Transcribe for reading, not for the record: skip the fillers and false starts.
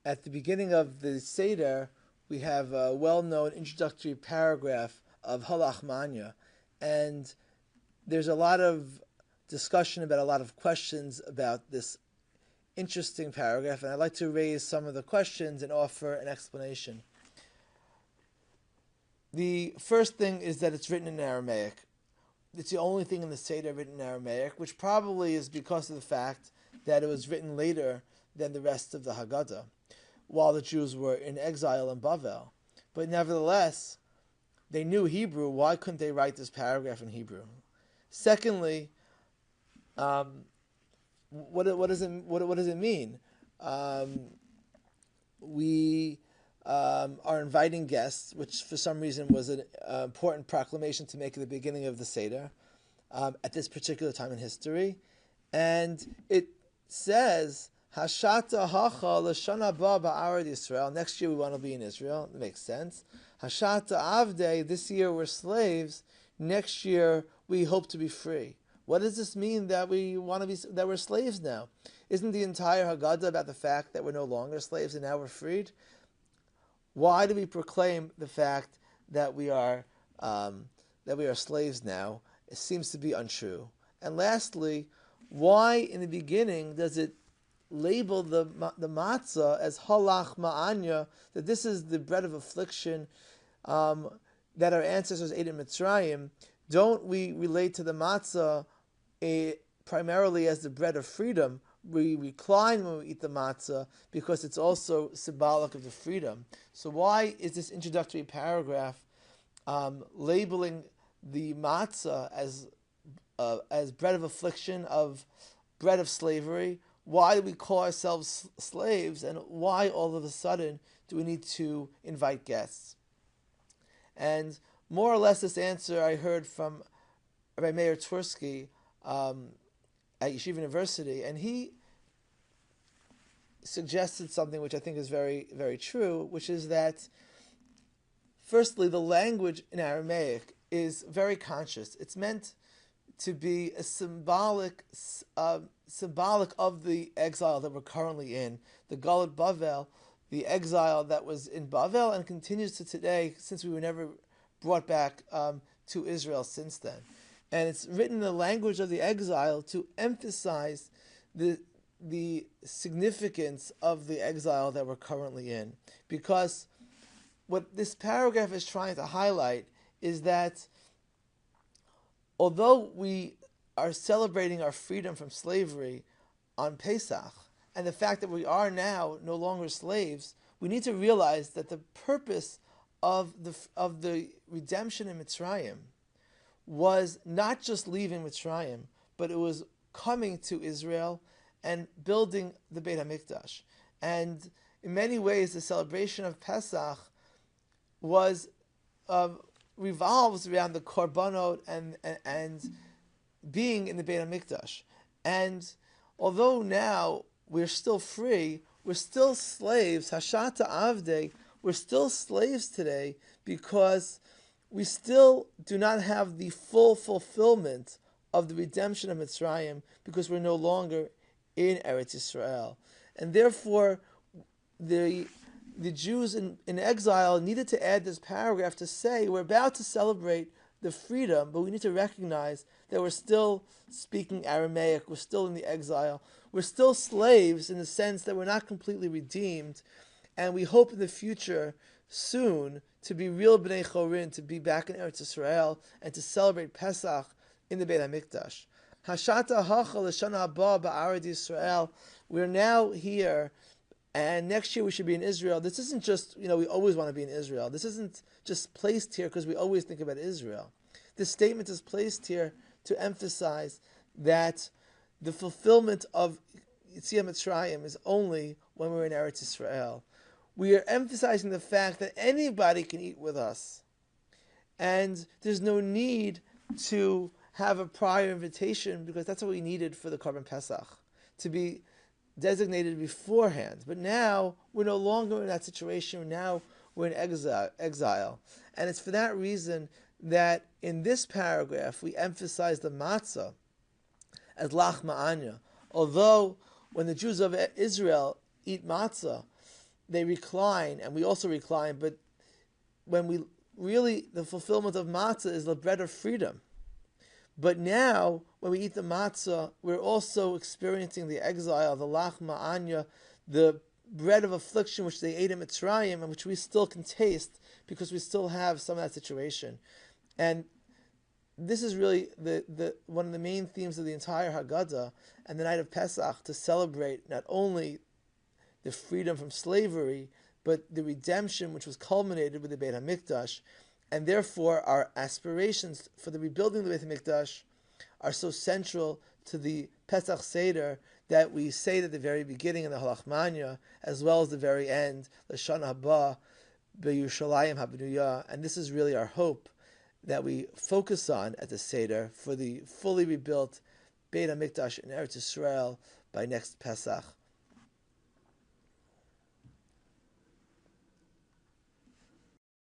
at the beginning of the Seder, we have a well-known introductory paragraph of Lachma, Ania, and there's a lot of discussion about a lot of questions about this interesting paragraph, and I'd like to raise some of the questions and offer an explanation. The first thing is that it's written in Aramaic. It's the only thing in the Seder written in Aramaic, which probably is because of the fact that it was written later than the rest of the Haggadah, while the Jews were in exile in Bavel. But nevertheless, they knew Hebrew. Why couldn't they write this paragraph in Hebrew? Secondly, what does it mean? We are inviting guests, which for some reason was an important proclamation to make at the beginning of the Seder at this particular time in history, and it says Hashata hacha l'shana ba ba'arad Yisrael. Next year we want to be in Israel. It makes sense. Hashata avdei. This year we're slaves. Next year we hope to be free. What does this mean that we want to be, that we're slaves now? Isn't the entire Haggadah about the fact that we're no longer slaves and now we're freed? Why do we proclaim the fact that we are slaves now? It seems to be untrue. And lastly, why in the beginning does it label the matzah as Lachma Ania, that this is the bread of affliction that our ancestors ate in Mitzrayim? Don't we relate to the matzah primarily as the bread of freedom? We recline when we eat the matzah because it's also symbolic of the freedom. So why is this introductory paragraph labeling the matzah as bread of affliction, of bread of slavery? Why do we call ourselves slaves, and why all of a sudden do we need to invite guests? And more or less this answer I heard from Rabbi Meir Tversky at Yeshiva University, and he suggested something which I think is very, very true, which is that, firstly, the language in Aramaic is very conscious. It's meant to be a symbolic of the exile that we're currently in, the Galut Bavel, the exile that was in Bavel and continues to today, since we were never brought back to Israel since then. And it's written in the language of the exile to emphasize the significance of the exile that we're currently in. Because what this paragraph is trying to highlight is that although we are celebrating our freedom from slavery on Pesach, and the fact that we are now no longer slaves, we need to realize that the purpose of the redemption in Mitzrayim was not just leaving Mitzrayim, but it was coming to Israel and building the Beit HaMikdash. And in many ways, the celebration of Pesach was revolves around the korbanot and being in the Beit HaMikdash. And although now we're still free, we're still slaves. Hashata avdei. We're still slaves today because we still do not have the full fulfillment of the redemption of Mitzrayim because we're no longer in Eretz Yisrael. And therefore, the Jews in exile needed to add this paragraph to say, we're about to celebrate the freedom, but we need to recognize that we're still speaking Aramaic, we're still in the exile, we're still slaves in the sense that we're not completely redeemed, and we hope in the future, soon, to be real B'nai Chorin, to be back in Eretz Yisrael, and to celebrate Pesach in the Beit HaMikdash. Hashata hacha l'shana haba ba'arad Yisrael. We're now here, and next year we should be in Israel. This isn't just, we always want to be in Israel. This isn't just placed here because we always think about Israel. This statement is placed here to emphasize that the fulfillment of Yetziat Mitzrayim is only when we're in Eretz Yisrael. We are emphasizing the fact that anybody can eat with us. And there's no need to have a prior invitation because that's what we needed for the Korban Pesach, to be designated beforehand. But now we're no longer in that situation. Now we're in exile. And it's for that reason that in this paragraph we emphasize the matzah as Lachma, Ania. Although when the Jews of Israel eat matzah, they recline, and we also recline, but when we really, the fulfillment of matzah is the bread of freedom. But now, when we eat the matzah, we're also experiencing the exile, the Lachma, Ania, the bread of affliction which they ate in Mitzrayim, and which we still can taste because we still have some of that situation. And this is really the one of the main themes of the entire Haggadah and the night of Pesach, to celebrate not only the freedom from slavery, but the redemption which was culminated with the Beit HaMikdash. And therefore, our aspirations for the rebuilding of the Beit HaMikdash are so central to the Pesach Seder that we say at the very beginning in the Lachma, as well as the very end, L'Shana Haba B'Yerushalayim HaBnuyah. And this is really our hope that we focus on at the Seder for the fully rebuilt Beit HaMikdash in Eretz Yisrael by next Pesach.